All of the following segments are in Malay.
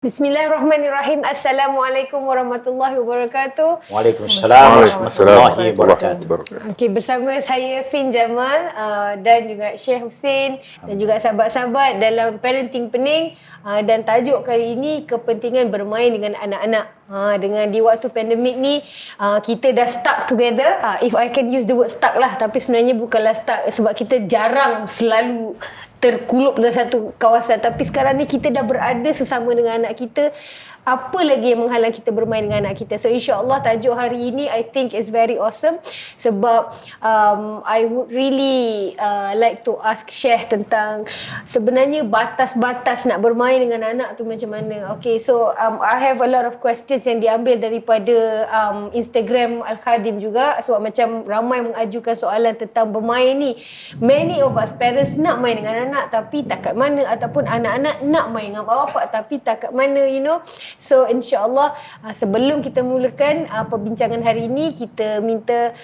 Bismillahirrahmanirrahim. Assalamualaikum warahmatullahi wabarakatuh. Waalaikumsalam warahmatullahi wabarakatuh. Okey, bersama saya Fin Jamal dan juga Syekh Hussein dan juga sahabat-sahabat dalam Parenting Pening, dan tajuk kali ini kepentingan bermain dengan anak-anak. Dengan di waktu pandemik ni, kita dah stuck together. If I can use the word stuck lah, tapi sebenarnya bukanlah stuck sebab kita jarang selalu terkulub dalam satu kawasan. Tapi sekarang ni kita dah berada sesama dengan anak kita. Apa lagi yang menghalang kita bermain dengan anak kita? So insyaAllah tajuk hari ini I think is very awesome. Sebab I would really like to ask Syekh tentang sebenarnya batas-batas nak bermain dengan anak tu macam mana. Okay, so I have a lot of questions yang diambil daripada Instagram Al-Khadim juga. Sebab macam ramai mengajukan soalan tentang bermain ni. Many of us parents nak main dengan anak tapi tak kat mana, ataupun anak-anak nak main dengan bapak tapi tak kat mana, you know. So insyaAllah sebelum kita mulakan perbincangan hari ini, kita minta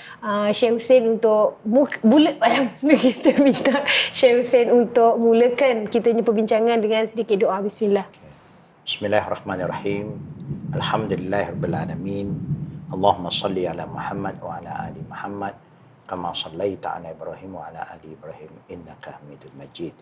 Syekh Hussein untuk kita minta Syekh Hussein untuk mulakan kita punya perbincangan dengan sedikit doa. Bismillah. Bismillahirrahmanirrahim. Alhamdulillahirrabbilalamin. Allahumma salli ala Muhammad wa ala ali Muhammad kama sallaita ala Ibrahim wa ala ali Ibrahim innaka Hamidul Majid.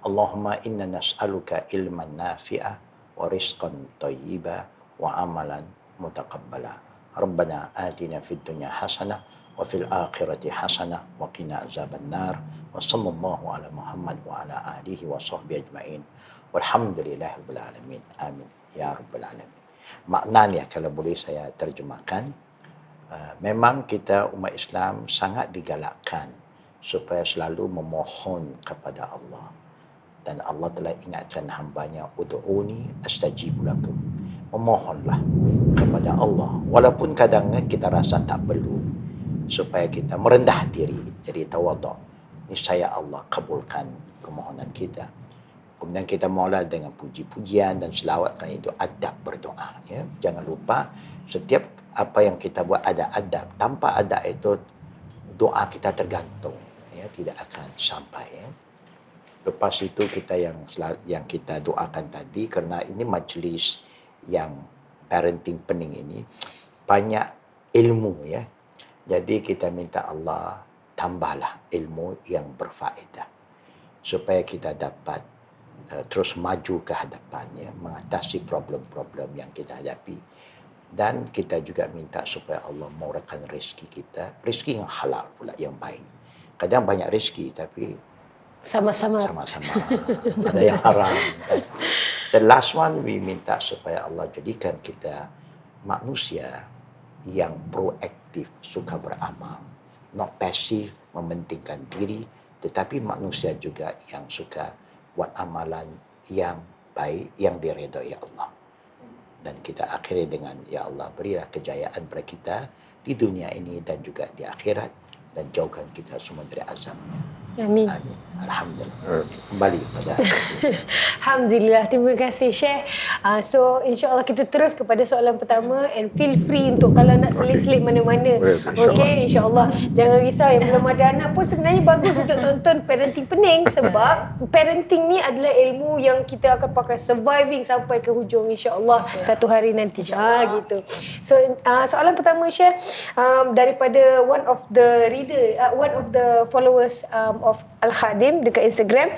Allahumma inna nas'aluka ilman nafi'a wa rizqan thayyiba wa amalan mutaqabbala. Rabbana atina fid dunya hasanah wa fil akhirati hasanah wa qina azabannar. Wa sallallahu ala Muhammad wa ala alihi wa sahbihi ajma'in. Walhamdulillahi rabbil alamin. Amin ya rabbal alamin. Maknanya kalau boleh saya terjemahkan, memang kita umat Islam sangat digalakkan supaya selalu memohon kepada Allah. Dan Allah telah ingatkan hambanya, ud'uni astajibu lakum. Memohonlah kepada Allah. Walaupun kadang kita rasa tak perlu, supaya kita merendah diri, jadi tawaduk. Niscaya Allah kabulkan permohonan kita. Kemudian kita mula dengan puji-pujian dan selawat, kerana itu adab berdoa. Ya. Jangan lupa setiap apa yang kita buat ada adab. Tanpa adab itu doa kita tergantung, ya, tidak akan sampai. Ya. Lepas itu kita yang kita doakan tadi, kerana ini majlis yang parenting pening ini banyak ilmu, ya. Jadi kita minta Allah tambahlah ilmu yang berfaedah supaya kita dapat terus maju ke hadapannya, mengatasi problem-problem yang kita hadapi. Dan kita juga minta supaya Allah murahkan rezeki kita, rezeki yang halal pula, yang baik. Kadang banyak rezeki tapi sama-sama ada yang haram. The last one, we minta supaya Allah jadikan kita manusia yang proaktif, suka beramal, not pasif, mementingkan diri, tetapi manusia juga yang suka buat amalan yang baik, yang diredai Allah. Dan kita akhiri dengan, ya Allah berilah kejayaan kepada kita di dunia ini dan juga di akhirat, dan jauhkan kita semua dari azabnya. Amin. Amin. Alhamdulillah. Kembali pada Alhamdulillah. Terima kasih Syekh. So insyaAllah kita terus kepada soalan pertama, and feel free untuk kalau nak selit-selit mana-mana. Okey, insyaAllah. Jangan risau, yang belum ada anak pun sebenarnya bagus untuk tonton Parenting Pening, sebab parenting ni adalah ilmu yang kita akan pakai surviving sampai ke hujung insyaAllah satu hari nanti. Gitu. So soalan pertama Syekh, daripada one of the followers of Al-Khadim dekat Instagram.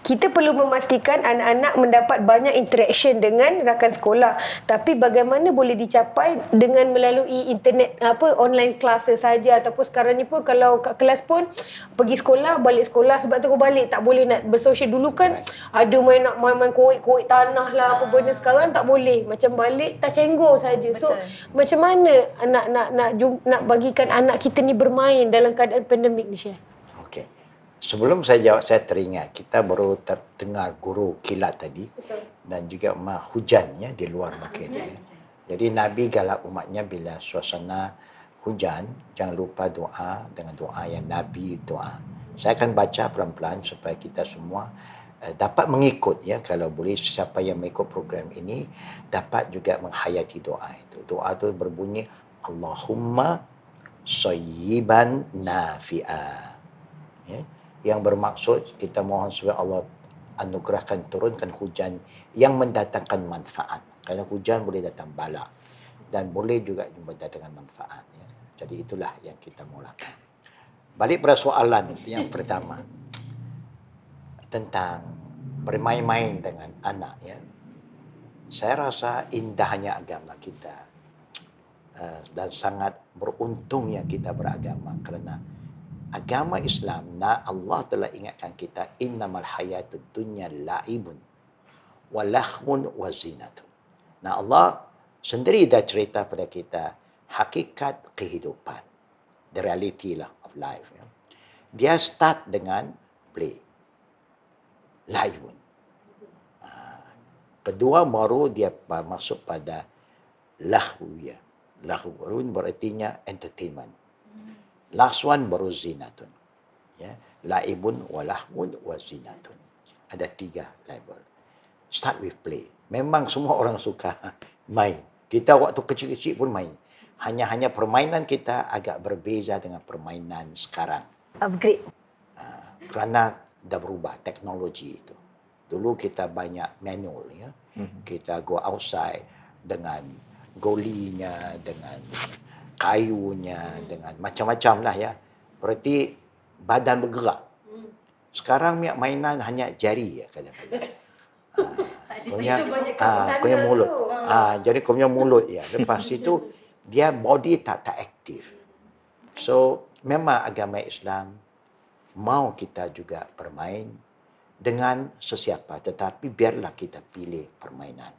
Kita perlu memastikan anak-anak mendapat banyak interaction dengan rakan sekolah. Tapi bagaimana boleh dicapai dengan melalui internet, online classes saja, ataupun sekarang ni pun kalau kat kelas pun pergi sekolah, balik sekolah, sebab terus balik tak boleh nak bersosial. Dulu kan ada main koik tanah lah, apa benda. Sekarang tak boleh, macam balik tak cenggol saja. So macam mana nak bagikan anak kita ni bermain dalam keadaan pandemik ni, Syekh? Okey. Sebelum saya jawab, saya teringat kita baru terdengar guru kilat tadi. Betul. Dan juga hujannya di luar mungkin. Jadi Nabi galak umatnya bila suasana hujan, jangan lupa doa dengan doa yang Nabi doa. Saya akan baca pelan-pelan supaya kita semua dapat mengikut, ya. Kalau boleh siapa yang mengikut program ini dapat juga menghayati doa itu. Doa itu berbunyi, Allahumma sayyiban nafi'a. Ya. Yang bermaksud kita mohon supaya Allah anugerahkan turunkan hujan yang mendatangkan manfaat. Kerana hujan boleh datang bala dan boleh juga mendatangkan manfaat. Ya. Jadi itulah yang kita mulakan. Balik pada soalan yang pertama tentang bermain-main dengan anak. Ya. Saya rasa indahnya agama kita dan sangat beruntungnya kita beragama kerana agama Islam, Allah telah ingatkan kita, innamal hayatud dunya la'ibun wa lahwun wa zinatun. Allah sendiri dah cerita pada kita hakikat kehidupan, the reality lah of life. Ya. Dia start dengan play, la'ibun. Kedua baru dia masuk pada lahwu. Ya. Lahwun berartinya entertainment. Last one baru zinatun. Ya. La'ibun wa lahwun wa zinatun. Ada 3 level. Start with play. Memang semua orang suka main. Kita waktu kecil-kecil pun main. Hanya permainan kita agak berbeza dengan permainan sekarang. Upgrade. Kerana dah berubah teknologi itu. Dulu kita banyak manual. Ya. Kita go outside dengan golinya, dengan kayunya, dengan macam-macam lah ya. Berarti badan bergerak. Sekarang mainan hanya jari ya kadang-kadang. Kau punya mulut. Jadi kau punya mulut ya. Lepas itu dia body tak aktif. So memang agama Islam mau kita juga bermain dengan sesiapa, tetapi biarlah kita pilih permainan.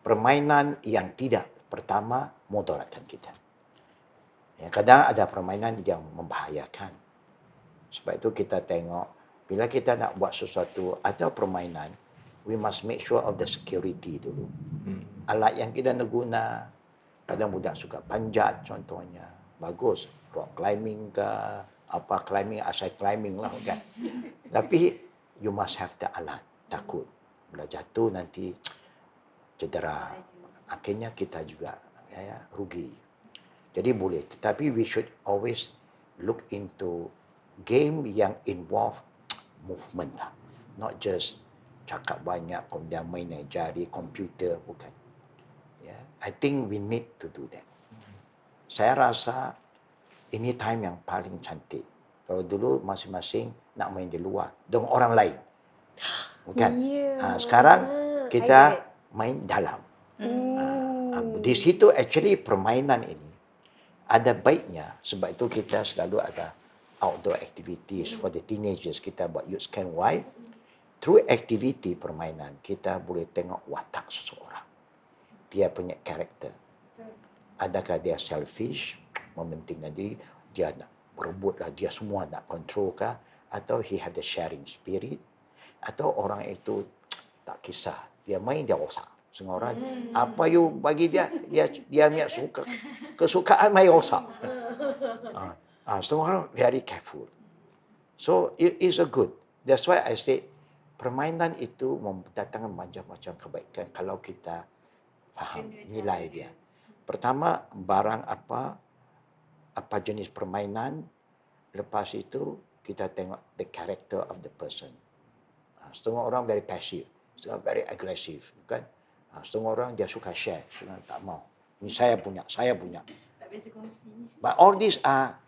Permainan yang tidak pertama mudaratkan kita. Ya, kadang ada permainan yang membahayakan. Sebab itu kita tengok, bila kita nak buat sesuatu atau permainan, we must make sure of the security dulu. Alat yang kita nak guna, kadang budak suka panjat contohnya. Bagus, rock climbing ke, apa climbing, asal climbing lah kan. Tapi you must have the alat. Takut. Bila jatuh nanti cedera. Akhirnya kita juga rugi. Jadi boleh. Tetapi we should always look into game yang involve movement lah. Not just cakap banyak, kemudian main jari, komputer, bukan. Yeah. I think we need to do that. Saya rasa ini time yang paling cantik. Kalau dulu masing-masing nak main di luar dengan orang lain. Bukan? Sekarang kita main dalam. Di situ actually permainan ini ada baiknya, sebab itu kita selalu ada outdoor activities for the teenagers. Kita buat youth camp. Why? Through activity permainan, kita boleh tengok watak seseorang. Dia punya karakter. Adakah dia selfish, mementingkan diri, dia nak berebutlah, dia semua nak control kah? Atau he have the sharing spirit? Atau orang itu tak kisah, dia main dia rosak. Setengah orang, apa you bagi dia punya kesukaan main rosak. Setengah orang very careful. So it is a good. That's why I say permainan itu mendatangkan macam-macam kebaikan kalau kita faham nilai dia. Pertama, barang apa jenis permainan. Lepas itu kita tengok the character of the person. Setengah orang very passive, setengah very aggressive, kan? Setengah orang dia suka share, setengah tak mau. Ini saya punya. Tak biasa kongsi. But all these are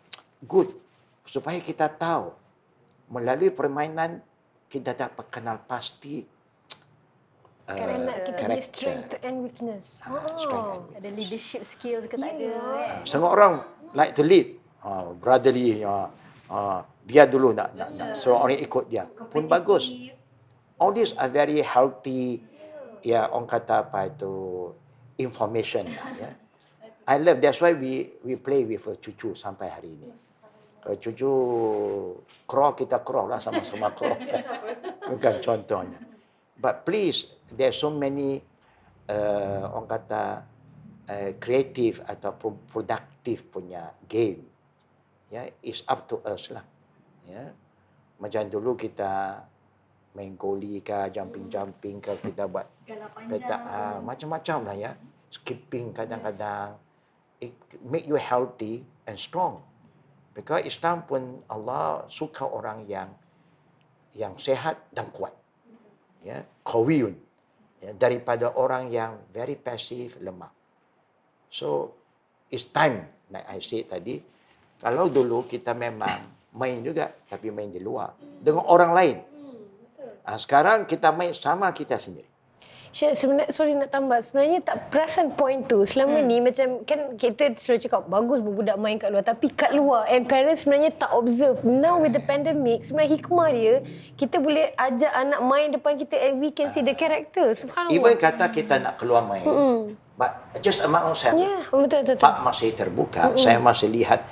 good supaya kita tahu melalui permainan kita dapat kenal pasti Anak kita punya karakter. strength and weakness. Ada leadership skills ke tak ada. Setengah orang like to lead, brotherly. Dia dulu nak suruh orang ikut dia. Pun bagus. All these are very healthy. Ya, orang kata apa itu information lah. Ya. I love. That's why we play with cucu sampai hari ini. Kalau cucu crawl, kita crawl lah sama-sama crawl. Bukan contohnya. But please, there's so many orang kata creative atau productive punya game. Ya, it's up to us lah. Ya. Macam dulu kita main goli ke, jumping ke, kita buat petak, macam-macam lah ya. Skipping kadang-kadang. It make you healthy and strong. Because Islam pun Allah suka orang yang sehat dan kuat. ya, qawiyun, ya, daripada orang yang very passive, lemah. So it's time, like I said tadi, kalau dulu kita memang main juga, tapi main di luar dengan orang lain. Sekarang kita main sama kita sendiri. Syed, sebenarnya, sorry nak tambah, sebenarnya tak perasan point tu. Selama ni macam kan kita selalu cakap bagus budak main kat luar, tapi kat luar and parents sebenarnya tak observe. Now with the pandemic, sebenarnya hikmah dia, kita boleh ajak anak main depan kita and we can see the character. Subhanallah. Even kata kita nak keluar main, but just among ourselves. Ya, betul. Pak masih terbuka, saya masih lihat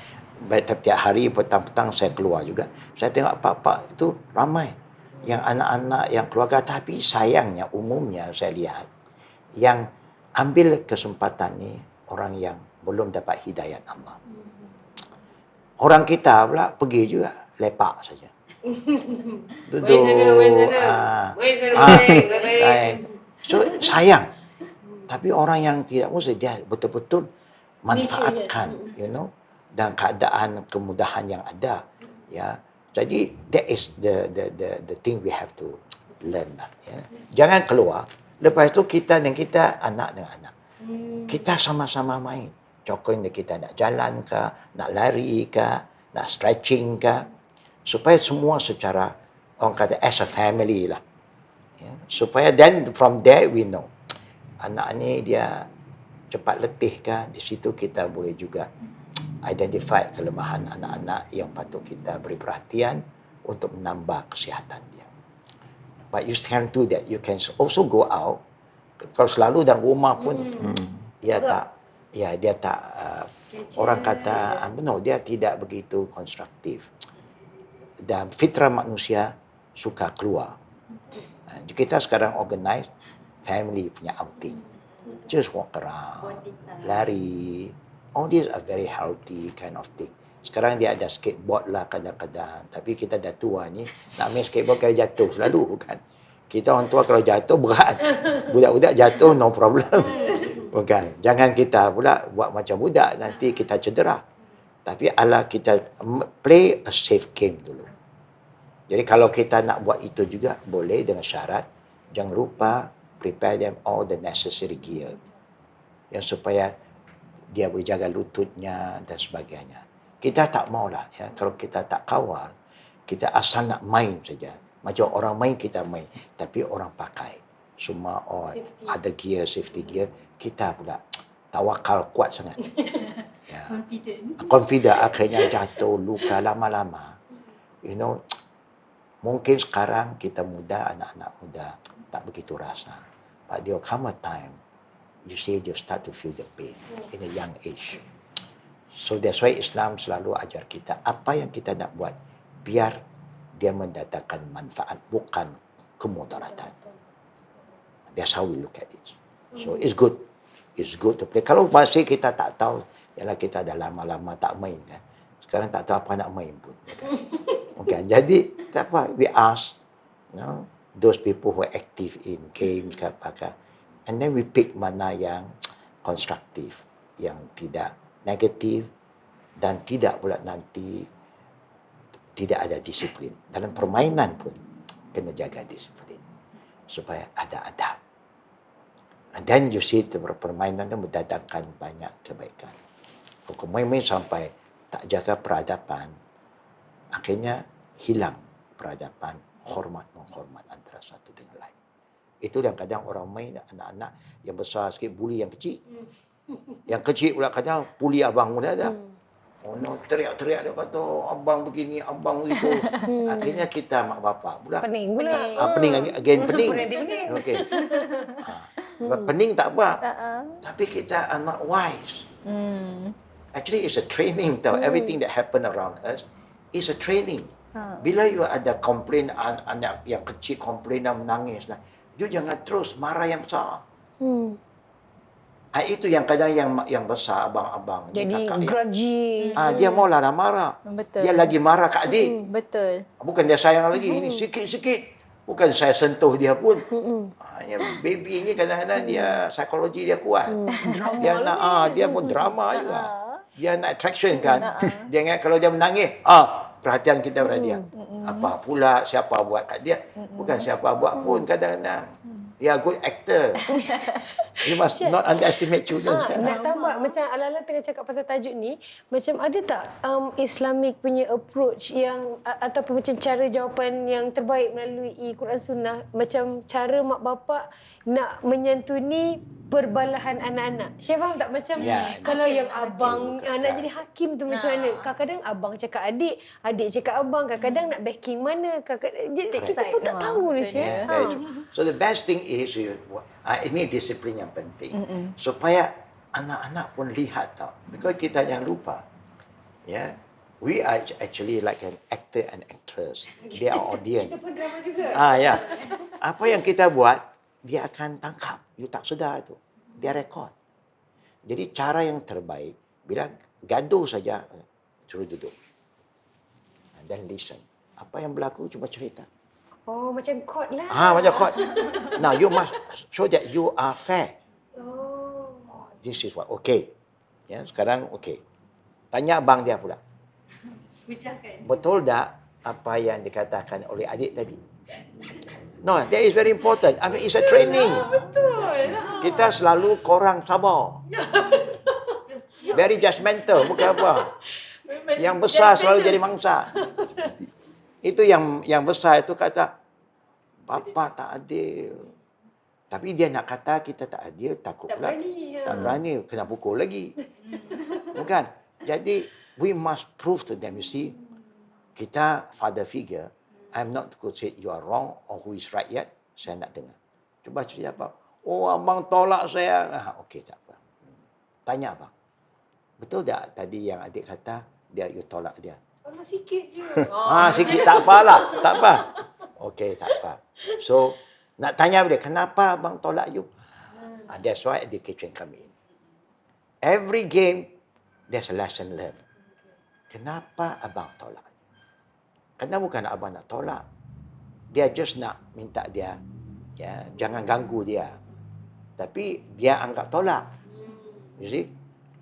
tiap hari petang-petang saya keluar juga. Saya tengok pak-pak itu ramai. Yang anak-anak, yang keluarga, tapi sayangnya umumnya saya lihat yang ambil kesempatan ni orang yang belum dapat hidayat Allah. Orang kita pula pergi juga lepak saja. Duduk. So sayang. Tapi orang yang tidak mesti dia betul-betul manfaatkan, dan keadaan kemudahan yang ada, ya. Jadi that is the thing we have to learn lah. Ya. Jangan keluar. Lepas itu kita anak dengan anak. Kita sama-sama main. Contohnya kita nak jalan ke, nak lari ke, nak stretching ke, supaya semua secara orang kata as a family lah. Ya. Supaya then from there we know anak ni dia cepat letih ke, di situ kita boleh juga identify kelemahan anak-anak yang patut kita beri perhatian untuk menambah kesihatan dia. But you can do that. You can also go out. Kalau selalu dalam rumah pun dia tak orang kata dia tidak begitu konstruktif. Dan fitrah manusia suka keluar. Kita sekarang organize family punya outing. Just walk around, lari. All these are very healthy kind of thing. Sekarang dia ada skateboard lah kadang-kadang. Tapi kita dah tua ni, nak main skateboard kena jatuh selalu bukan. Kita orang tua kalau jatuh berat. Budak-budak jatuh no problem. Bukan. Jangan kita pula buat macam budak, nanti kita cedera. Tapi ala kita play a safe game dulu. Jadi kalau kita nak buat itu juga boleh dengan syarat. Jangan lupa prepare them all the necessary gear. Yang supaya dia boleh jaga lututnya dan sebagainya. Kita tak maulah ya, kalau kita tak kawal, kita asal nak main saja. Macam orang main kita main, tapi orang pakai semua ada gear, safety gear, kita pula tawakal kuat sangat. Ya. Confident akhirnya jatuh, luka lama-lama. Mungkin sekarang kita muda, anak-anak muda tak begitu rasa. But there will come a time you see they start to feel the pain in a young age. So that's why Islam selalu ajar kita apa yang kita nak buat biar dia mendatangkan manfaat bukan kemudaratan. That's how we look at it. So it's good. It's good to play. Kalau masih kita tak tahu, ialah kita dah lama-lama tak main kan. Sekarang tak tahu apa nak main pun. Okay. Jadi tak apa, we ask those people who are active in games ke apa. And then we pick mana yang konstruktif, yang tidak negatif dan tidak pula nanti tidak ada disiplin. Dalam permainan pun kena jaga disiplin supaya ada adab. And then you see permainan itu mendatangkan banyak kebaikan. Kalau main-main sampai tak jaga peradaban, akhirnya hilang peradaban, hormat-menghormat antara satu dengan lain. Itu yang kadang orang main anak-anak yang besar sikit bully yang kecil. Yang kecil pula kadang bully abang pun ada. Teriak-teriak dia kata abang begini, abang begitu. Akhirnya kita mak bapak pula Pening pula. pening pening. Okey. Pening tak apa. Tapi kita are not wise. Actually it's a training tau. Everything that happen around us is a training. Bila you ada komplain anak yang kecil komplain dan menangis lah. You jangan terus marah yang besar. Itu yang kadang yang besar abang-abang. Jadi grudgy. Dia maulah marah. Betul. Dia lagi marah kat adik. Betul. Bukan dia sayang lagi. Ini sikit-sikit. Bukan saya sentuh dia pun. Baby ni kadang-kadang dia psikologi dia kuat. Dia nak dia pun drama juga. Dia nak attraction kan. Dia ingat kalau dia menangis, perhatian kita pada dia. Apa pula siapa buat kat dia? Bukan siapa buat pun kadang-kadang. Dia good actor. You must not underestimate children sekarang. Nak tambah macam Ala-Ala tengah cakap pasal tajuk ni, macam ada tak Islamic punya approach yang ataupun macam cara jawapan yang terbaik melalui Quran Sunnah, macam cara mak bapak nak menyantuni perbalahan anak-anak. Syed faham tak macam kalau yang abang nak jadi hakim tu macam mana? Kadang-kadang abang cakap adik, adik cakap abang, kadang-kadang nak backing mana, jadi kita pun tak tahu ni Syed. Very true. So the best thing is ini disiplin yang penting. Supaya anak-anak pun lihat tau. Because kita jangan lupa. We are actually like an actor and actress. They are audience. Kita pun drama juga. Apa yang kita buat, dia akan tangkap. You tak sedar tu. Dia rekod. Jadi cara yang terbaik, bila gaduh saja, suruh duduk. And then listen. Apa yang berlaku, cuba cerita. Oh, macam court lah. Macam court. Now, you must show that you are fair. This is what. Okay. Sekarang okay. Tanya abang dia pula. Betul tak apa yang dikatakan oleh adik tadi? No, that is very important. I mean, it's a training. Betul. Kita selalu korang sabar. Very judgmental, bukan apa. Yang besar selalu jadi mangsa. Itu yang besar itu kata, Bapa tak adil. Tapi dia nak kata kita tak adil, takut pula. Tak berani, kena pukul lagi. Bukan? Jadi, we must prove to them, you see, kita father figure, I'm not going to say you are wrong or who is right yet, saya nak dengar. Cuba cerita apa? Oh, abang tolak saya. Okey, tak apa. Tanya abang. Betul tak tadi yang adik kata, you tolak dia? Sikit je. Sikit tak apalah. Tak apa. Okey, tak apa. So, nak tanya dia, kenapa abang tolak you? That's why education come in. Every game, there's a lesson learned. Kenapa abang tolak? Kerana bukan abang nak tolak. Dia just nak minta dia, jangan ganggu dia. Tapi dia anggap tolak. You see?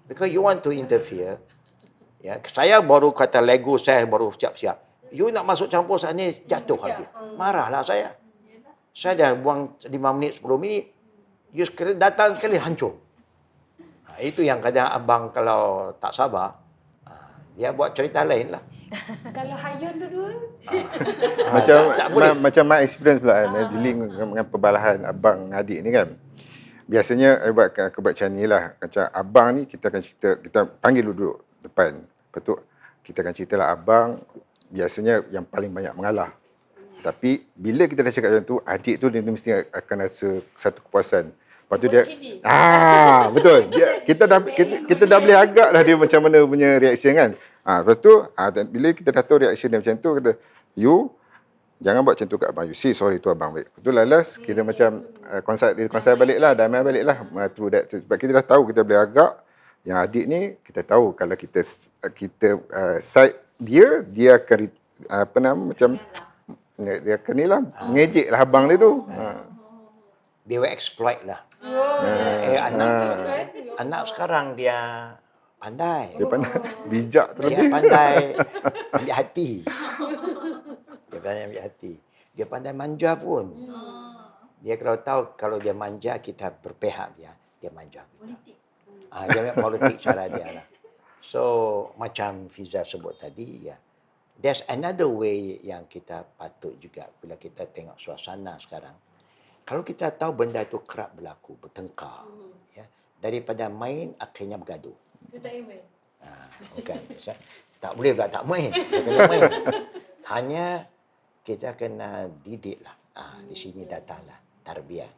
Because you want to interfere. Saya baru kata Lego, saya baru siap-siap. You nak masuk campur saat ni, jatuh habis. Marahlah saya. Saya dah buang 5 minit, 10 minit. You datang sekali, hancur. Itu yang kadang abang kalau tak sabar, dia buat cerita lain lah. Kalau hayun dua-dua? Tak boleh. Macam my experience pula dealing dengan perbalahan abang dengan adik ni kan. Biasanya buat macam ni lah. Macam abang ni kita akan cerita, kita panggil duduk depan. Lepas tu kita akan cerita lah abang biasanya yang paling banyak mengalah. Tapi bila kita dah cakap macam tu, adik tu dia mesti akan rasa satu kepuasan. Lepas tu dia betul. Kita dah boleh agak dah dia macam mana punya reaction kan. Lepas tu bila kita dah tahu reaction dia macam tu, kata you jangan buat macam tu kat abang. You say sorry tu abang balik. Betul lalas kira macam konsert balik lah, damai balik lah. Through that. Sebab kita dah tahu kita boleh agak. Yang adik ni kita tahu kalau kita side dia akan macam dia akan ni lah ngejek lah abang dia tu. Dia will exploit lah. Anak sekarang dia pandai. Dia pandai bijak terlebih. Dia pandai ambil hati. Dia pandai ambil hati. Dia pandai manja pun. Dia kalau tahu kalau dia manja kita berpihak dia manja kita. Dia ambil politik cara dia lah. So macam Fiza sebut tadi there's another way yang kita patut juga bila kita tengok suasana sekarang. Kalau kita tahu benda itu kerap berlaku, bertengkar, daripada main akhirnya bergaduh. Itu tak main. Bukan. Tak boleh pula tak main. Dia kena main. Hanya kita kena didik lah. Di sini datanglah tarbiyah.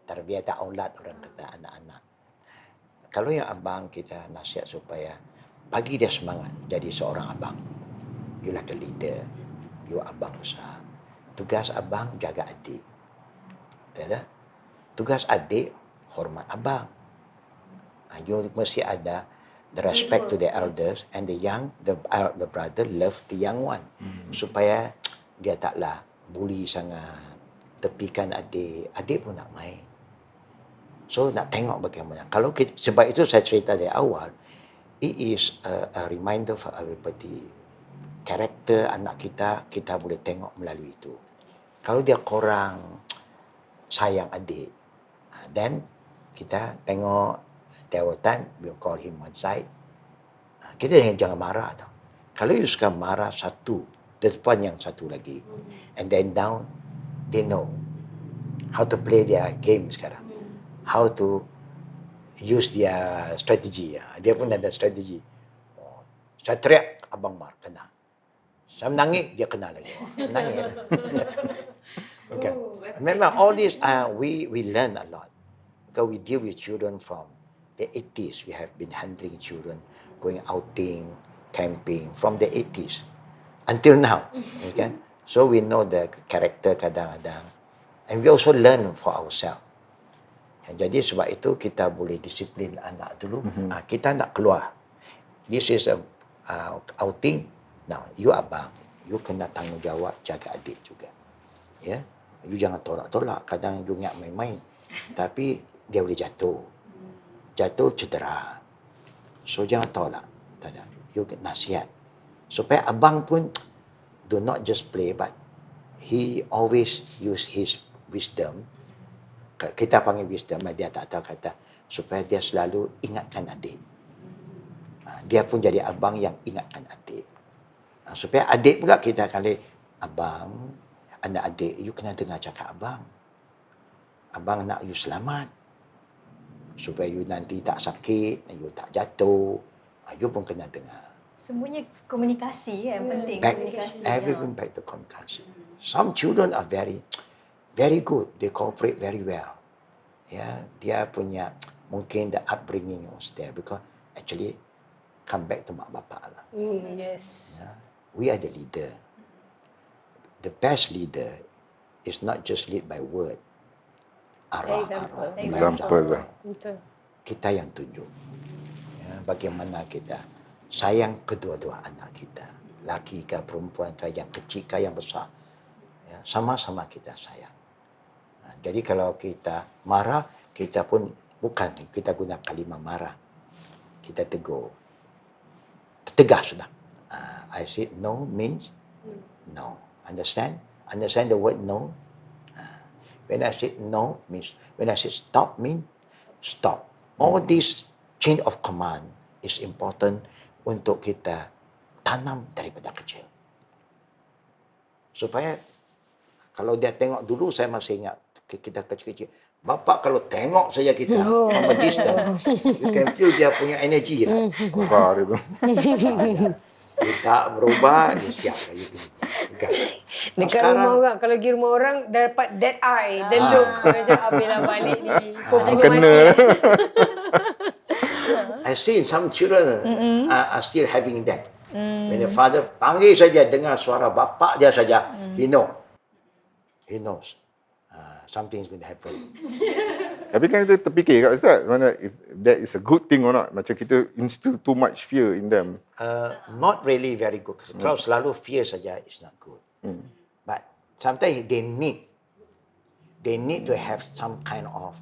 Tarbiyah tak aulad, orang kata anak-anak. Kalau yang abang kita nasihat supaya bagi dia semangat jadi seorang abang. You like a leader. You abang besar. Tugas abang jaga adik. Tugas adik hormat abang. You mesti ada the respect to the elders and the brother love the young one. Supaya dia taklah bully sangat, tepikan adik. Adik pun nak main. So nak tengok bagaimana. Kalau kita, sebab itu saya cerita dari awal, it is a reminder for everybody. karakter anak kita, kita boleh tengok melalui itu. Kalau dia kurang sayang adik, then kita tengok, there was time, we'll call him one side. Kita jangan marah tau. Kalau you suka marah satu, depan yang satu lagi, and then down, they know how to play their game sekarang. How to use their strategy. Dia pun ada strategi. Oh, saya teriak, abang marah, kena. Saya menangis, dia kena lagi. Menangis. Okay. Memang all this, we learn a lot. Because we deal with children from the 80s. We have been handling children, going outing, camping, from the 80s until now. Okay? So we know the character kadang-kadang. And we also learn for ourselves. Jadi sebab itu kita boleh disiplin anak dulu. Kita nak keluar. This is a outing. Now, you abang. You kena tanggungjawab jaga adik juga. Ya, you jangan tolak-tolak. Kadang you ingat main-main. Tapi dia boleh jatuh. Jatuh cedera. So jangan tolak. You nasihat. Supaya abang pun do not just play, but he always use his wisdom. Kita panggil wisdom, dia tak tahu kata. Supaya dia selalu ingatkan adik. Dia pun jadi abang yang ingatkan adik. Supaya adik pula kita kali, abang, anak adik, you kena dengar cakap abang. Abang nak you selamat. Supaya you nanti tak sakit, you tak jatuh. You pun kena dengar. Semuanya komunikasi yang penting. Everything back to communication. Some children are very good. They cooperate very well. Ya, dia punya mungkin the upbringing was there because actually come back to mak bapak lah. Yes. Ya, we are the leader. The best leader is not just lead by word. Example lah. Betul. Kita yang tunjuk. Ya, bagaimana kita sayang kedua-dua anak kita. Laki ke perempuan ke, yang kecil ke yang besar. Ya, sama-sama kita sayang. Jadi kalau kita marah, kita pun bukan kita guna kalimah marah. Kita tegur. Tegas sudah. I said no means no. Understand? Understand the word no? When I said no means, when I said stop means stop. All this chain of command is important untuk kita tanam daripada kecil. Supaya kalau dia tengok dulu, saya masih ingat kita kecil-kecil. Bapak kalau tengok saja kita from a distance, you can feel dia punya energy lah. Wah, itu. Dia tak berubah, dia siap lah. Dekat rumah orang, kalau pergi rumah orang, dapat dead eye, the look. Macam habislah balik ni. Kena. I see some children are still having that. When the father panggil saja, dengar suara bapak dia saja, he knows. Something is going to happen. Tapi kan kita terfikir kat Ustaz, mana if that is a good thing or not? Macam kita instill too much fear in them. Not really very good. Kalau selalu fear saja is not good. But sometimes they need to have some kind of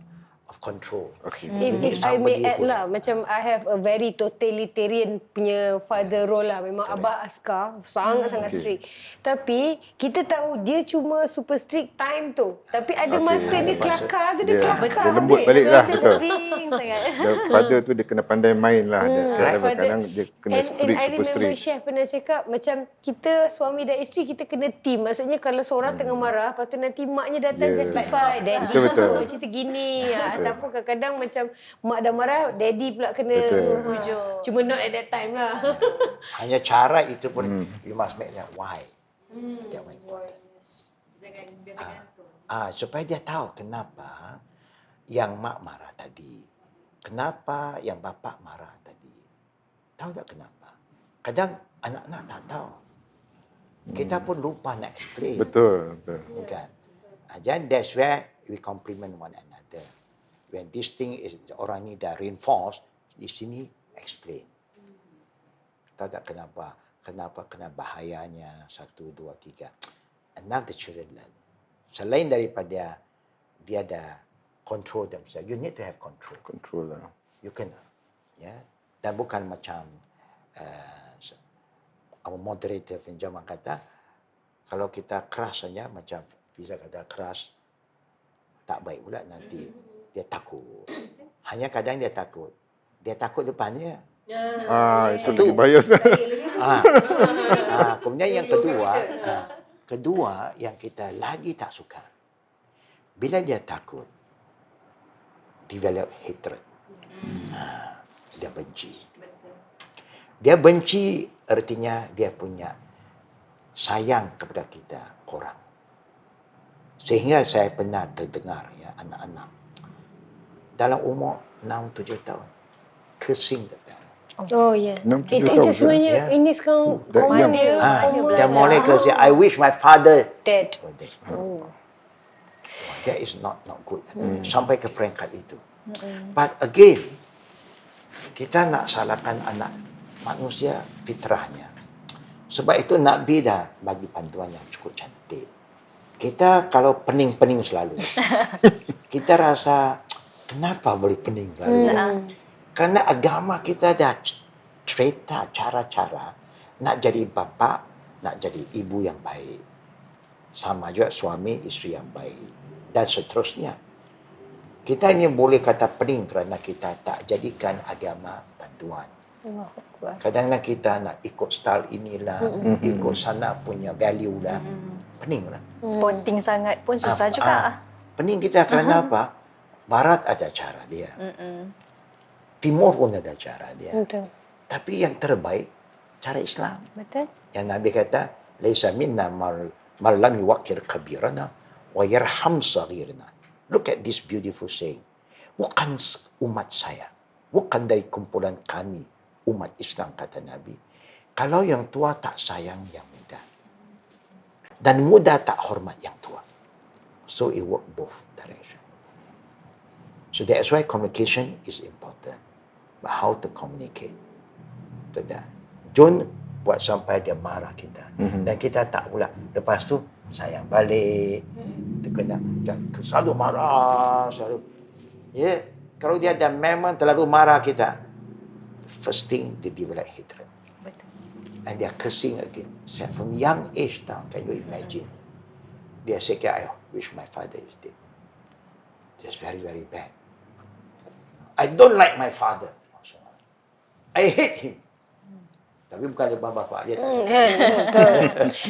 control. Okay. If I may add lah, macam I have a very totalitarian punya father role lah. Memang Abah Askar sangat-sangat strict. Tapi kita tahu dia cuma super strict time tu. Tapi ada masa dia kelakar tu, dia kelakar. Dia lembut balik lah. Betul. sangat. The father tu dia kena pandai main lah. Kadang-kadang dia kena And strict, I super remember strict. Chef pernah cakap macam kita suami dan isteri kita kena team. Maksudnya kalau seorang tengah marah, lepas tu nanti maknya datang justify. Daddy Betul. cerita gini. Ataupun kadang-kadang macam mak dah marah, daddy pula kena hujung. Cuma not at that time lah. Hanya cara itu pun you must make that why. That one important. Supaya dia tahu kenapa yang mak marah tadi. Kenapa yang bapak marah tadi. Tahu tak kenapa? Kadang anak-anak tak tahu. Kita pun lupa nak explain. Betul. Bukan? Jadi that's where we complement one another. When this thing is orang ni dah reinforce, di sini explain. Tahu tak kenapa? Kena bahayanya 1, 2, 3. And now the children learn. Selain daripada dia ada control themselves, you need to have control. Control lah. You kena, ya. Dan bukan macam our moderator Finjaman kata, kalau kita keras saja, macam Fiza kata keras, tak baik pula nanti. Dia takut. Hanya kadang dia takut. Dia takut depannya. Itu lagi bias. Kemudian yang kedua yang kita lagi tak suka. Bila dia takut, develop hatred. Dia benci. Dia benci artinya dia punya sayang kepada kita kurang. Sehingga saya pernah terdengar ya anak-anak dalam umur 6-7 tahun cursing the parent. Oh ya. 6-7 Itu tahun, sebenarnya ya. ini sekarang Dah common young. dia. Dia mulai cursing, I wish my father Dead. were dead. That is not good. Sampai ke peringkat itu. But again, kita nak salahkan anak manusia fitrahnya. Sebab itu Nabi dah bagi panduan yang cukup cantik. Kita kalau pening-pening selalu, kita rasa kenapa boleh pening selalu? Karena agama kita dah cerita cara-cara nak jadi bapa, nak jadi ibu yang baik. Sama juga suami, isteri yang baik. Dan seterusnya. Kita ini boleh kata pening kerana kita tak jadikan agama panduan. Kadang-kadang kita nak ikut style inilah, ikut sana punya value lah. Pening lah. Sporting sangat pun susah juga. Pening kita kerana apa? Barat ada cara dia. Timur pun ada cara dia. Betul. Tapi yang terbaik, cara Islam. Betul. Yang Nabi kata, Laisa minna man lam yuwaqir kabirana wa yarham saghirana. Look at this beautiful saying. Bukan umat saya. Bukan dari kumpulan kami, umat Islam, kata Nabi. Kalau yang tua tak sayang yang muda. Dan muda tak hormat yang tua. So it work both direction. So that's why communication is important. But how to communicate. To that. John buat sampai dia marah kita. Dan kita tak pula. Lepas tu, sayang balik. Kena selalu marah. Selalu. Ya. Kalau dia dah memang terlalu marah kita, the first thing, they develop hatred. Betul. And they are cursing again. So from young age now, can you imagine? Dia say, I wish my father is dead. That's very, very bad. I don't like my father. I hate him. Tapi bukan depan bapa dia tak. Betul.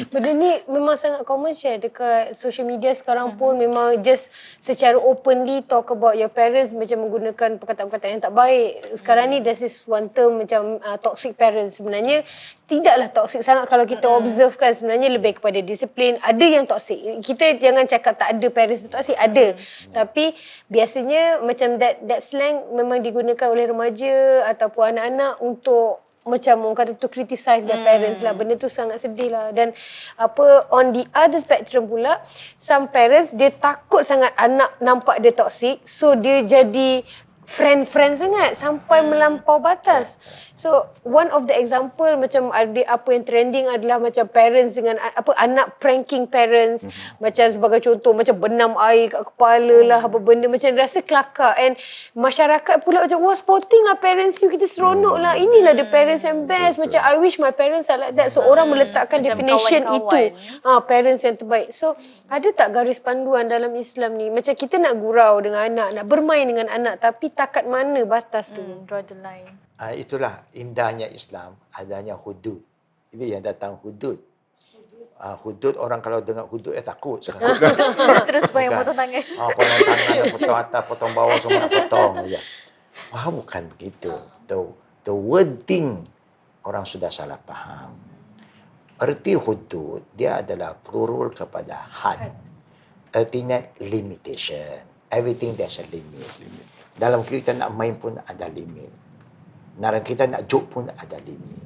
Benda ni memang sangat common share dekat social media sekarang pun memang just secara openly talk about your parents macam menggunakan perkataan-perkataan yang tak baik. Sekarang ni there's this one term macam toxic parents. Sebenarnya tidaklah toxic sangat kalau kita observe kan, sebenarnya lebih kepada disiplin. Ada yang toxic. Kita jangan cakap tak ada parents yang toxic, ada. Tapi biasanya macam that slang memang digunakan oleh remaja ataupun anak-anak untuk macam orang kata tu criticize their parents lah. Benda tu sangat sedih lah. Dan apa, on the other spectrum pula, some parents dia takut sangat anak nampak dia toxic, so dia jadi friend sangat sampai melampau batas. So one of the example macam ada apa yang trending adalah macam parents dengan apa anak pranking parents, macam sebagai contoh macam benam air kat kepala lah, apa benda macam rasa kelakar, and masyarakat pula macam wah sporting lah parents you, kita seronok lah, inilah the parents yang best, macam I wish my parents are like that. So orang meletakkan macam definition kawan-kawan. itu parents yang terbaik. So ada tak garis panduan dalam Islam ni macam kita nak gurau dengan anak, nak bermain dengan anak, tapi takat mana batas tu? Draw the line. Itulah indahnya Islam, adanya hudud. Itu yang datang hudud. Hudud, orang kalau dengar hudud takut sekarang. Terus bayang Bukan. potong tangan. Potong tangan, potong atas, potong bawah, semua nak potong saja. Bukan begitu. The wording orang sudah salah faham. Erti hudud, dia adalah plural kepada had. Artinya limitation. Everything there's a limit. Dalam kita nak main pun ada limit. Dalam kita nak joke pun ada limit.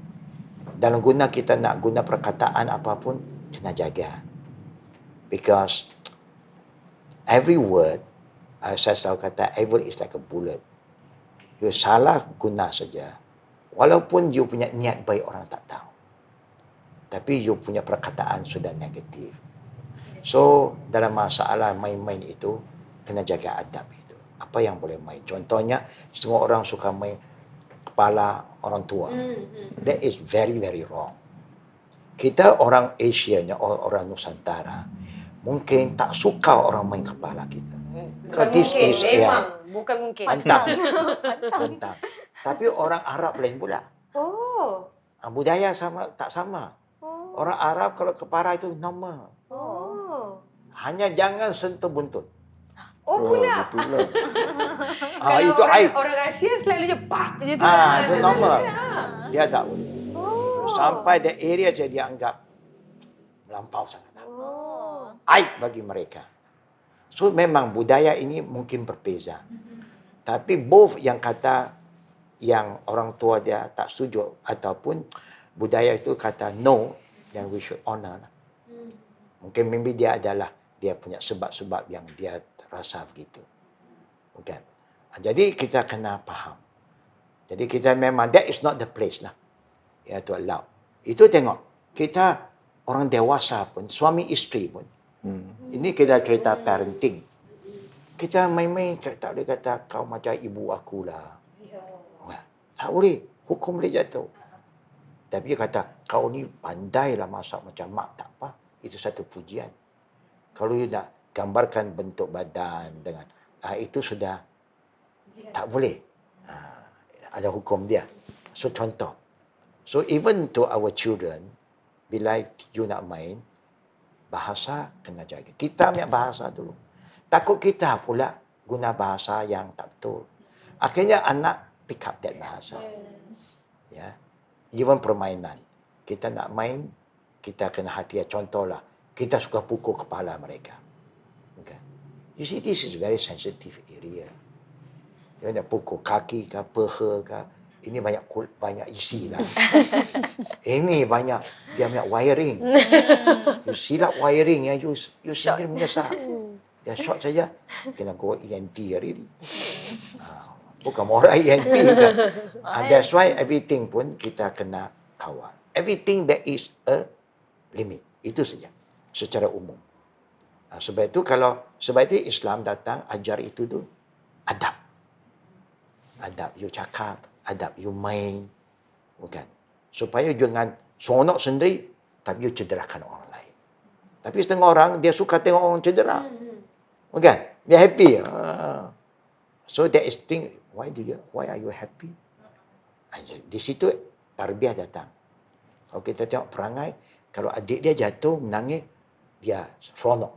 Dalam kita nak guna perkataan apapun, kena jaga. Because every word, saya selalu kata, every word is like a bullet. You salah guna saja. Walaupun you punya niat baik, orang tak tahu. Tapi you punya perkataan sudah negatif. So, dalam masalah main-main itu, kena jaga adab itu. Apa yang boleh main. Contohnya, semua orang suka main kepala orang tua. That is very, very wrong. Kita orang Asia, orang Nusantara, mungkin tak suka orang main kepala kita. Bukan This mungkin, is bukan mungkin. Pantang. Tapi orang Arab lain pula. Oh. Budaya tak sama. Orang Arab kalau kepala itu normal. Oh. Hanya jangan sentuh buntut. Oh pula. Betul lah. Kalau Itu aib. orang Asia selalu jepak je tu. Itu normal. Dia tak boleh. Sampai the area je dia anggap melampau sangat. Aib bagi mereka. So memang budaya ini mungkin berbeza. Tapi both yang kata yang orang tua dia tak setuju ataupun budaya itu kata no, then we should honor. Mungkin maybe dia adalah dia punya sebab-sebab yang dia rasa begitu. Bukan. Jadi kita kena faham. Jadi kita memang that is not the place lah. Ya to allow. Itu tengok. Kita orang dewasa pun, suami isteri pun. Ini kita cerita parenting. Kita main-main tak boleh kata kau macam ibu akulah. Tak boleh. Hukum boleh jatuh. Tapi dia kata kau ni pandailah masak macam mak, tak apa. Itu satu pujian. Kalau you nak gambarkan bentuk badan dengan itu sudah tak boleh. Ada hukum dia. So contoh. So even to our children, bila you nak main, bahasa kena jaga. Kita ambil bahasa dulu. Takut kita pula guna bahasa yang tak betul. Akhirnya anak pick up that bahasa. Ya. Even permainan. Kita nak main, kita kena hati. Contohlah, kita suka pukul kepala mereka. Okay. You see, this is very sensitive area. Dia nak pukul kaki ke, peha ke. Ini banyak isi lah. Ini banyak, dia punya wiring. You silap wiring, you sendiri menyesal. Dia short saja, kena go ENT hari ni. Bukan orang ENT kan. That's why everything pun kita kena kawal. Everything there is a limit. Itu saja, secara umum. Sebab itu Islam datang ajar itu dulu. Adab. Adab, you cakap. Adab, you main. Bukan. Supaya jangan seronok sendiri, tapi you cederakan orang lain. Tapi setengah orang, dia suka tengok orang cedera. Bukan? Dia happy. So that is thing, why are you happy? Di situ, tarbiyah datang. Kalau kita tengok perangai, kalau adik dia jatuh, menangis, dia seronok.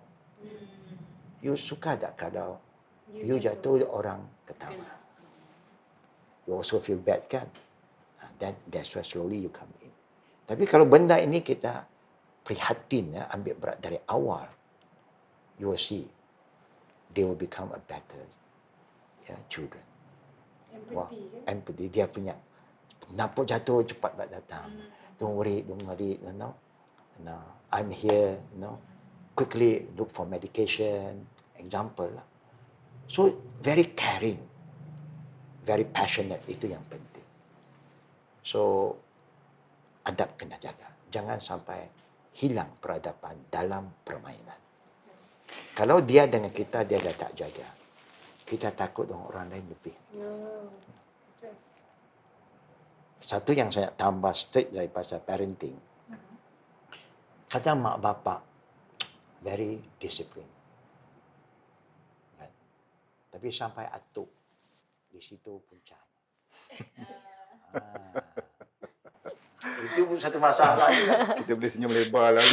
You suka tak kalau you jatuh, orang ketawa? You also feel bad kan? That's why slowly you come in. Tapi kalau benda ini kita prihatin, ambil berat dari awal, you will see, they will become a better children. Empathy. Dia punya, nampak jatuh, cepat datang. Don't worry, you know. I'm here, you know. Quickly look for medication, example lah. So, very caring. Very passionate, itu yang penting. So, adab kena jaga. Jangan sampai hilang peradaban dalam permainan. Kalau dia dengan kita, dia dah tak jaga. Kita takut orang lain lebih. Satu yang saya tambah strict dari pasal parenting. Kadang mak bapak very discipline. Tapi sampai atuk. Di situ puncaknya. Itu pun satu masalah juga. Kita boleh senyum lebar lah.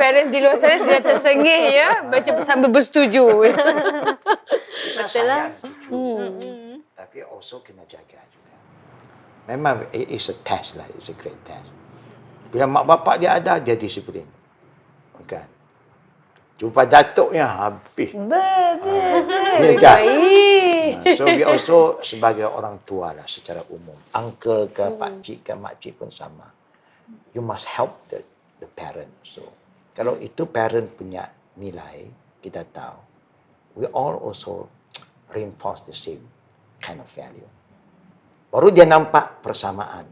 Parents di luar sana sudah tersengih ya, baca sambil bersetuju. Kita sayang cucu. Tapi also kena jaga juga. Memang it is a test lah, it's a great test. Bila mak bapak dia ada, dia disiplin. Bukan? Jumpa datuknya habis. So we also sebagai orang tua lah secara umum. Uncle ke pakcik ke makcik pun sama. You must help the parent. So kalau itu parent punya nilai, kita tahu. We all also reinforce the same kind of value. Baru dia nampak persamaan.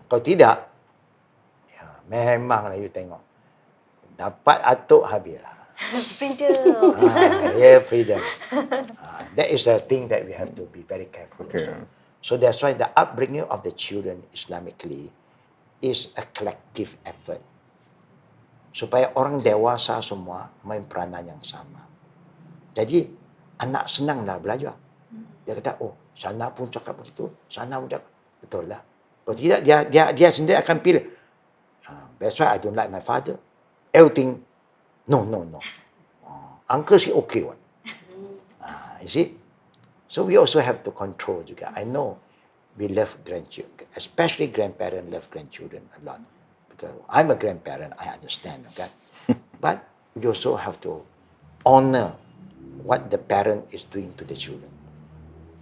Kalau tidak, ya memanglah you tengok. Dapat atuk habislah. Freedom. Freedom. That is a thing that we have to be very careful. Okay. So that's why the upbringing of the children Islamically is a collective effort. Supaya orang dewasa semua main peranan yang sama. Jadi anak senanglah belajar. Dia kata, oh sana pun cakap begitu, sana pun cakap. Betul lah. Kalau tidak, dia sendiri akan pilih. That's why I don't like my father. Everything, no. Uncle is okay one. You see? So we also have to control juga. I know we love grandchildren, especially grandparents love grandchildren a lot. Because I'm a grandparent, I understand, okay? But we also have to honor what the parent is doing to the children.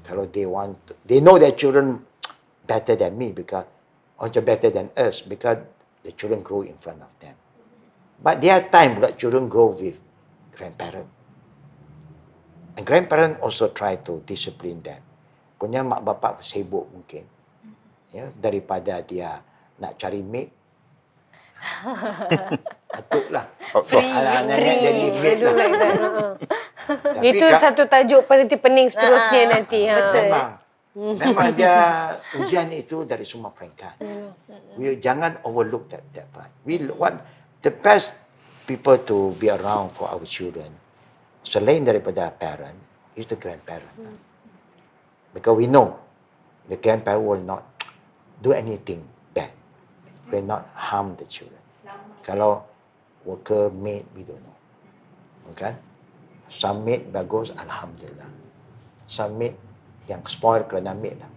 Kalau they know their children better than me because, or better than us because the children grow in front of them. But there are times that children grow with grandparents. And grandparents also try to discipline them. Punya mak bapak sibuk mungkin. Ya, daripada dia nak cari maid. Patutlah. Nenek jadi maid lah. Itu satu tajuk peneliti pening seterusnya nanti. Memang dia ujian itu dari semua peringkat. We jangan overlook that part. We want the best people to be around for our children. Selain daripada parent, is the grandparent. Because we know the grandparent will not do anything bad. Will not harm the children. Kalau worker maid, we don't know. Okay? Some maid bagus, alhamdulillah. Some maid yang spoil kerana maid lah.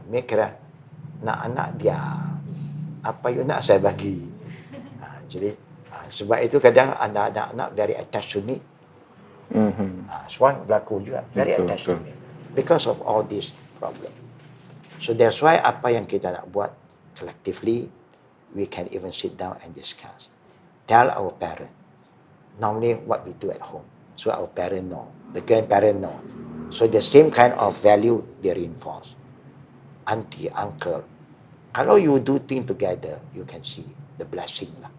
Maid kira nak anak dia, apa you nak saya bagi. Jadi sebab itu kadang anak-anak very attached to me. Sebab berlaku juga very attached to me because of all this problem. So that's why apa yang kita nak buat collectively, we can even sit down and discuss. Tell our parents normally what we do at home, so our parents know, the grandparents know. So the same kind of value they reinforce. Auntie, uncle, kalau you do things together, you can see the blessing lah.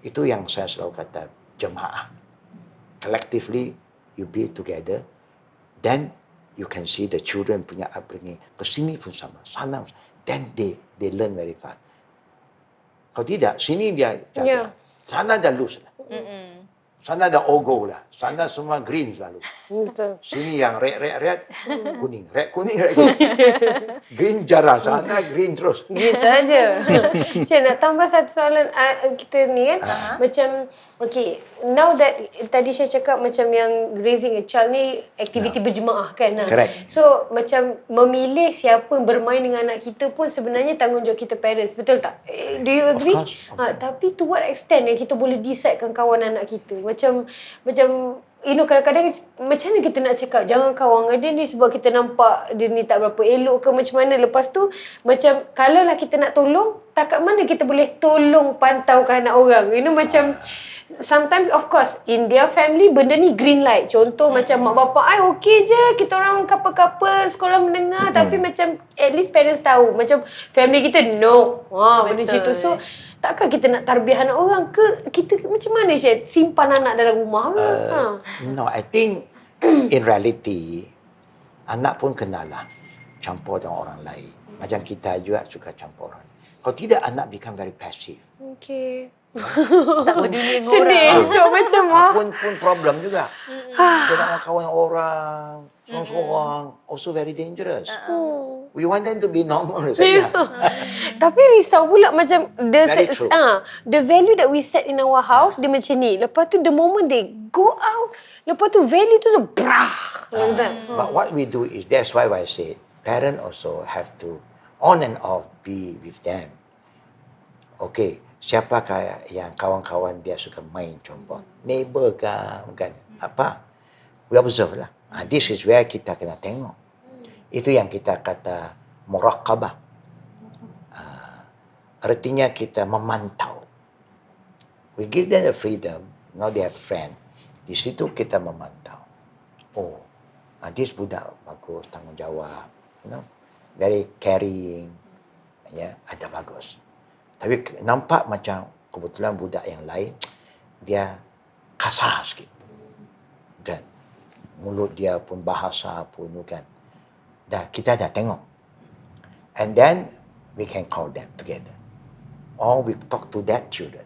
Itu yang saya selalu kata jemaah. Collectively, you be together, then you can see the children punya upbringing. Kesini pun sama, sana, then they learn very fast. Kalau tidak, sini dia jaga, sana dah lose lah. Sana dah ogo lah, sana semua green selalu. Betul. Sini yang red, kuning, red, kuning. Green jarang, sana green terus. Gitu saja. Saya nak tambah satu soalan kita ni kan. Macam, okay, now that tadi saya cakap macam yang raising a child ni aktiviti berjemaah kan. Correct. So, macam memilih siapa bermain dengan anak kita pun sebenarnya tanggungjawab kita parents. Betul tak? Do you agree? Of course. Tapi to what extent yang kita boleh decidekan kawan anak kita? Macam kadang-kadang macam mana kita nak cakap jangan kawan dengan dia ni sebab kita nampak dia ni tak berapa elok ke macam mana. Lepas tu macam kalau lah kita nak tolong, takat mana kita boleh tolong pantaukan anak orang. Macam sometimes of course in their family benda ni green light. Contoh macam mak bapak okey je, kita orang couple-couple sekolah menengah, tapi macam at least parents tahu. Macam family kita no. Benda situ. So takkan kita nak tarbiyah anak orang ke? Kita macam mana Syed simpan anak dalam rumah? No, I think in reality anak pun kenalah campur dengan orang lain. Macam kita juga suka campur orang. Kalau tidak, anak become very passive. Okay. Sedih. So macam pun problem juga. Dia nak kawan orang seorang-seorang, also very dangerous. We want them to be normal saja. Tapi risau pula macam Very true. the value that we set in our house dia macam ni. Lepas tu the moment they go out, lepas tu value tu brah. But what we do is, that's why I say, parents also have to on and off be with them. Okay, siapakah yang kawan-kawan dia suka main contoh? Neighbor kah? Bukan. Apa? We observe lah. This is where kita kena tengok. Itu yang kita kata muraqabah. Artinya kita memantau. We give them the freedom. Now they have friend. Di situ kita memantau. Oh, this budak bagus, tanggungjawab. Very caring. Ya, ada bagus. Tapi nampak macam kebetulan budak yang lain, dia kasar sikit. Kan? Mulut dia pun, bahasa pun, kan? Kita dah tengok. And then, we can call them together. Or we talk to that children.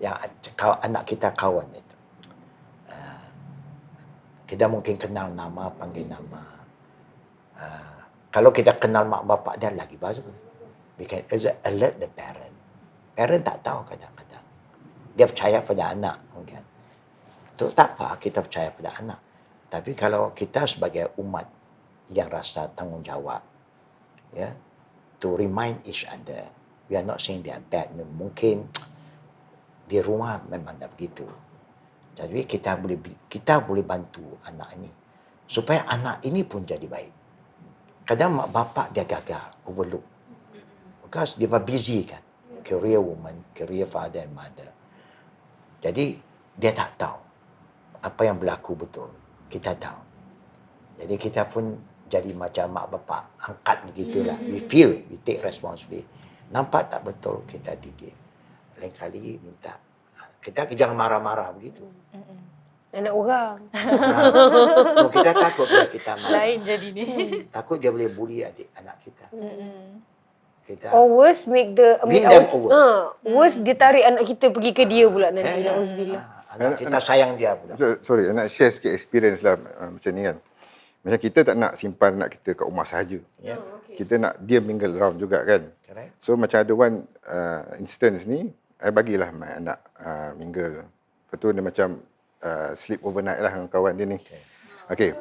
Yang anak kita kawan itu. Kita mungkin kenal nama, panggil nama. Kalau kita kenal mak bapak dia lagi bagus. We can alert the parent. Parent tak tahu kadang-kadang. Dia percaya pada anak. Mungkin. Itu tak apa, kita percaya pada anak. Tapi kalau kita sebagai umat yang rasa tanggungjawab, ya, to remind each other, we are not saying they are bad. Mungkin di rumah memang dah begitu. Jadi kita boleh bantu anak ini supaya anak ini pun jadi baik. Kadang mak bapak dia gagal, overlook. Because dia busy kan. Career woman, career father and mother. Jadi dia tak tahu apa yang berlaku betul. Kita tahu. Jadi kita pun jadi macam mak bapak angkat begitulah. We feel, we take responsibility. Nampak tak betul kita didik. Lain kali minta. Kita jangan marah-marah begitu. Anak orang. No, kita takut bila kita marah. Lain jadi ni. Takut dia boleh bully anak kita. Kita Or worse, make the... win them over. Worse, dia tarik anak kita pergi ke dia pula nanti. Na'uzubillah. Anak kita sayang dia pula. Sorry, nak share sikit experience lah macam ni kan. Macam kita tak nak simpan anak kita kat rumah sahaja. Yeah. Kita nak dia mingle around juga kan. Correct. So macam ada one instance ni, I bagilah my anak mingle. Lepas tu dia macam sleep overnight lah dengan kawan dia ni. Okay.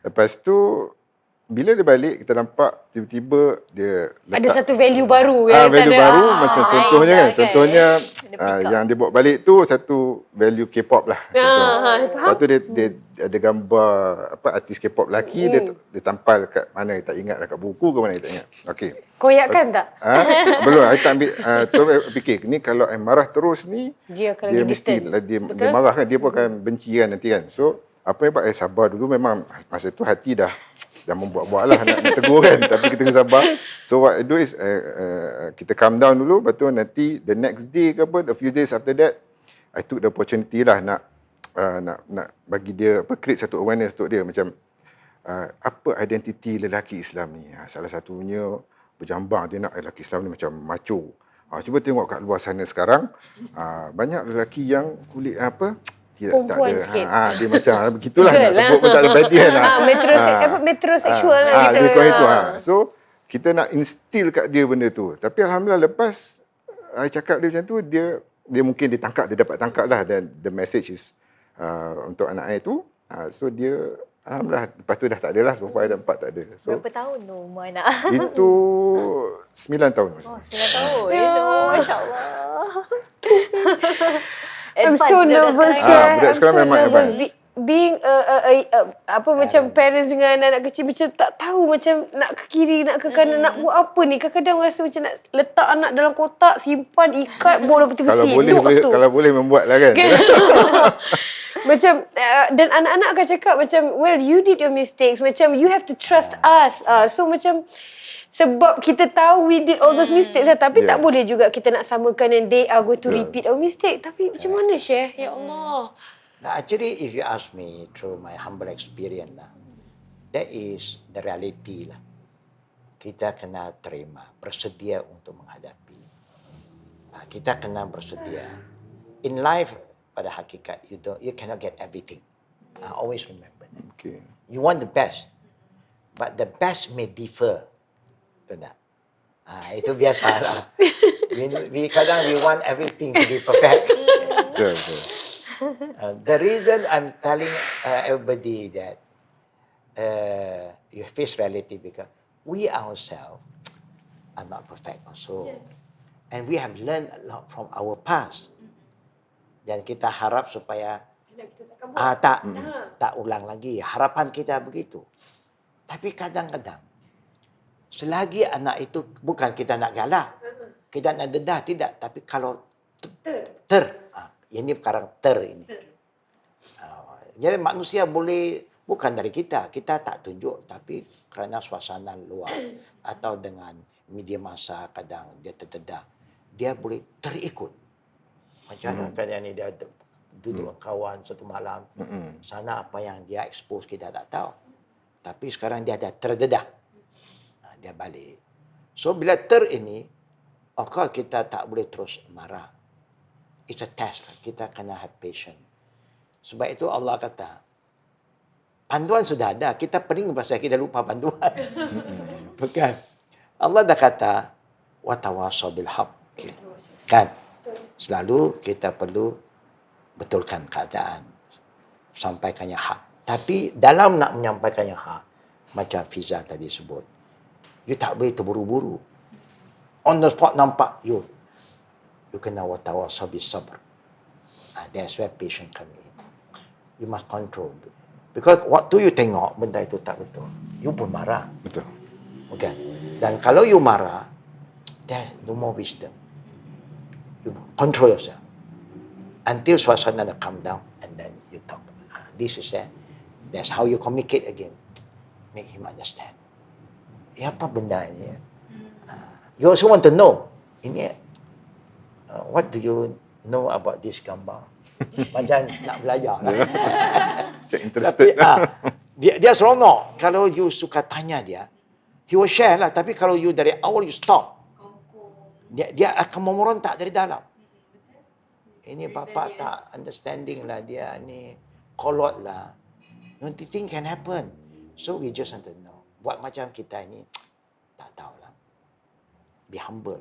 Lepas tu, bila dia balik, kita nampak tiba-tiba dia letak Ada satu value baru. Yang value tak ada. baru macam contohnya kan. kan. Contohnya Dia pick up. yang dia bawa balik tu satu value K-pop lah. Lepas tu dia ada gambar apa artis K-pop lelaki dia tampal kat mana dia tak ingat kat buku ke mana dia tak ingat. Okey. Koyakkan tak? Belum, I tak ambil tu I fikir ni kalau I marah terus ni Dia akan dia lagi mesti distant. dia marah kan, dia pun akan benci kan nanti kan. So apa yang buat I sabar dulu, memang masa tu hati dah membuat-buat lah nak tegur kan, tapi kita kena sabar. So what I do is kita calm down dulu, lepas tu nanti the next day ke apa, a few days after that, I took the opportunity lah nak bagi dia create satu awareness untuk dia macam apa identiti lelaki Islam ni. Salah satunya berjambang, dia nak lelaki Islam ni macam macho. Cuba tengok kat luar sana sekarang, banyak lelaki yang kulit tidak tak Perempuan ada. sikit. Dia macam begitulah Girl nak sebut pun tak ada badi kan. Metrosexual lah kita. Dia itu. So kita nak instill kat dia benda tu. Tapi alhamdulillah lepas I cakap dia macam tu, dia mungkin dia dapat tangkap lah, dan the message is untuk anak I tu. So dia alhamdulillah lepas tu dah tak ada lah, so far dah 4 tak ada. So Berapa tahun tu umur anak? itu 9 tahun masa. 9 tahun. Masya-Allah. I'm Advance so budak nervous, sekarang. Syah. budak sekarang I'm so memang nervous. advance. Being macam parents dengan anak kecil, macam tak tahu macam nak ke kiri, nak ke kanan, nak buat apa ni. Kadang-kadang rasa macam nak letak anak dalam kotak, simpan, ikat, bola peti besi. Kalau boleh membuat lah kan. Macam dan anak-anak akan cakap macam, well, you did your mistakes, macam you have to trust us. So macam sebab kita tahu we did all those mistakes lah, tapi tak boleh juga kita nak samakan and they are going to repeat our mistake. Tapi macam mana, Syekh? Ya Allah. Now, actually, if you ask me through my humble experience lah, that is the reality lah. Kita kena terima, bersedia untuk menghadapi. Kita kena bersedia. In life, pada hakikat, you cannot get everything. Always remember that. Okay. You want the best, but the best may differ. Betul tak? Itu biasa lah. we kadang we want everything to be perfect. Betul. The reason I'm telling everybody that you face reality because we ourselves are not perfect also. Yes. And we have learned a lot from our past. Dan kita harap supaya tak ulang lagi. Harapan kita begitu. Tapi kadang-kadang selagi anak itu, bukan kita nak galak, kita nak dedah, tidak. Tapi kalau ini perkara ini. Jadi manusia boleh, bukan dari kita tak tunjuk, tapi kerana suasana luar atau dengan media massa kadang dia terdedah, dia boleh terikut. Macam mana ni dia duduk dengan kawan satu malam, sana apa yang dia expose kita tak tahu. Tapi sekarang dia ada terdedah. Dia balik. So bila ini, of course kita tak boleh terus marah. It's a test. Kita kena have patience. Sebab itu Allah kata, panduan sudah ada. Kita pening pasal kita lupa panduan. Bukan. Allah dah kata, watawasaw bil haq. Kan? Selalu kita perlu betulkan keadaan. Sampaikan yang hak. Tapi dalam nak menyampaikan yang hak, macam Fiza tadi sebut, you tak boleh terburu-buru. On the spot nampak, you kena watawasaw bis sabr. That's where patience come in. You must control. Because waktu you tengok benda itu tak betul, you pun marah. Betul. Okay. Dan kalau you marah, there's no more wisdom. You control yourself until suasana calm down and then you talk. This is that's how you communicate again. Make him understand. Apa benda ini? You also want to know. Ini, what do you know about this gambar? Macam nak belajar lah. Saya interested. Tapi dia seronok. Kalau you suka tanya dia, he will share lah. Tapi kalau you dari awal you stop, dia akan memerontak dari dalam. Ini bapa tak understanding lah, dia ni kolot lah. Nothing can happen. So we just want to know. Buat macam kita ni, tak tahulah. Be humble.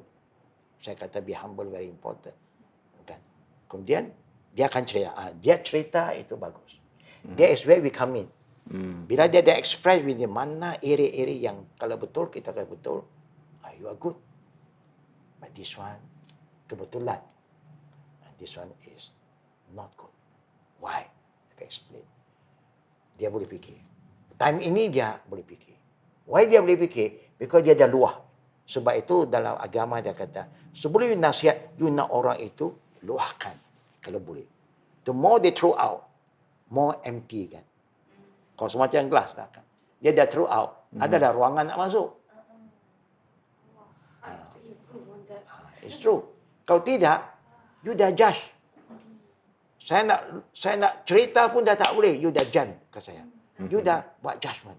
Saya kata be humble very important. Kan? Kemudian dia akan cerita. Dia cerita itu bagus. That is where we come in. Bila dia express with mana area-area yang kalau betul kita kata betul, you are good. But this one kebetulan. And this one is not good. Why? Saya explain. Dia boleh fikir. Time ini dia boleh fikir. Why dia boleh fikir? Because dia dah luah. Sebab itu dalam agama dia kata, sebelum you nasihat, you nak orang itu luahkan. Kalau boleh. The more they throw out, more empty kan. Kalau semacam gelas lah kan. Dia dah throw out, ada dah ruangan nak masuk. It's true. Kalau tidak, you dah judge. Saya nak cerita pun dah tak boleh. You dah judge ke saya. You dah buat judgment.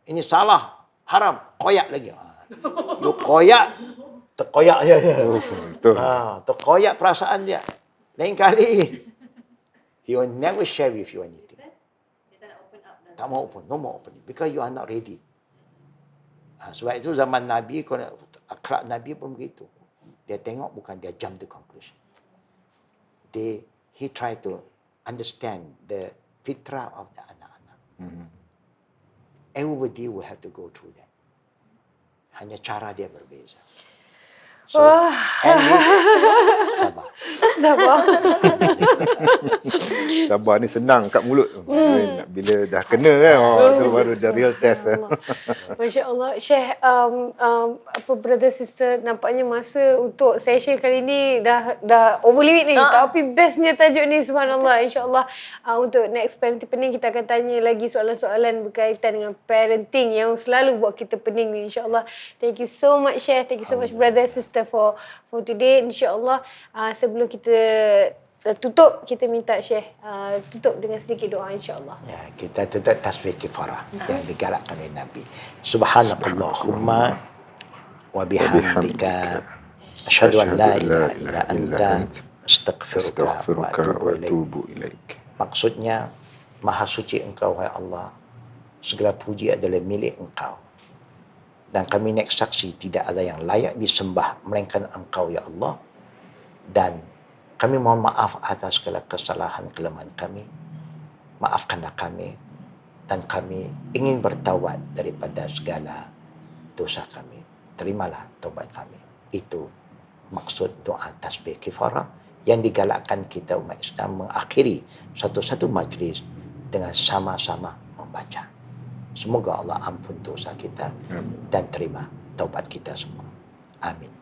Ini salah, haram, koyak lagi. You koyak, terkoyak je. Betul. Terkoyak perasaan dia. Lain kali, he will never share with you anything. Tak mau open, no more opening. Because you are not ready. Sebab itu zaman Nabi, akhlak Nabi pun begitu. Dia tengok bukan dia jump to conclusion. He try to understand the fitrah of the anak-anak. Everybody will have to go through that. Hanya cara dia berbeza. So, and sabar. Sabar. Sabar ni senang kat mulut. Bila dah kena kan, tu baru dah real test. Masya Allah. Syekh, brother sister, nampaknya masa untuk session kali ni dah over limit ni. Tapi bestnya tajuk ni, subhanallah. InsyaAllah untuk next parenting pening kita akan tanya lagi soalan-soalan berkaitan dengan parenting yang selalu buat kita pening ni, insyaAllah. Thank you so much, Syekh. Thank you so much, brother sister, for today. InsyaAllah sebelum kita tutup, kita minta Syekh tutup dengan sedikit doa, insyaAllah. Ya, kita tutup tasbih kifarah yang digalakkan oleh Nabi. Subhanakallahumma wa bihamdika asyhadu an la ilaha illa anta astaghfiruka wa atubu ilaik. Maksudnya, Maha Suci Engkau, wahai Allah. Segala puji adalah milik Engkau. Dan kami naik saksi tidak ada yang layak disembah melainkan Engkau, ya Allah. Dan kami mohon maaf atas segala kesalahan kelemahan kami. Maafkanlah kami. Dan kami ingin bertaubat daripada segala dosa kami. Terimalah taubat kami. Itu maksud doa tasbih kifarah yang digalakkan kita umat Islam mengakhiri satu-satu majlis dengan sama-sama membaca. Semoga Allah ampun dosa kita dan terima taubat kita semua. Amin.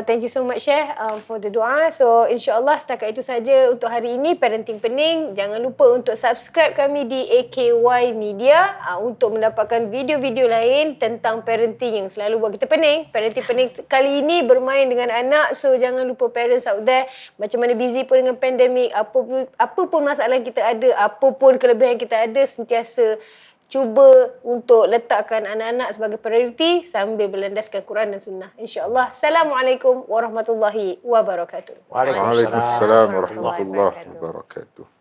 Thank you so much, Syekh, for the doa. So, insyaAllah setakat itu saja untuk hari ini, Parenting Pening. Jangan lupa untuk subscribe kami di AKY Media untuk mendapatkan video-video lain tentang parenting yang selalu buat kita pening. Parenting Pening kali ini bermain dengan anak. So, jangan lupa parents out there, macam mana busy pun dengan pandemik, apa pun masalah kita ada, apa pun kelebihan kita ada, sentiasa cuba untuk letakkan anak-anak sebagai prioriti sambil berlandaskan Quran dan Sunnah. InsyaAllah. Assalamualaikum warahmatullahi wabarakatuh. Waalaikumsalam warahmatullahi wabarakatuh.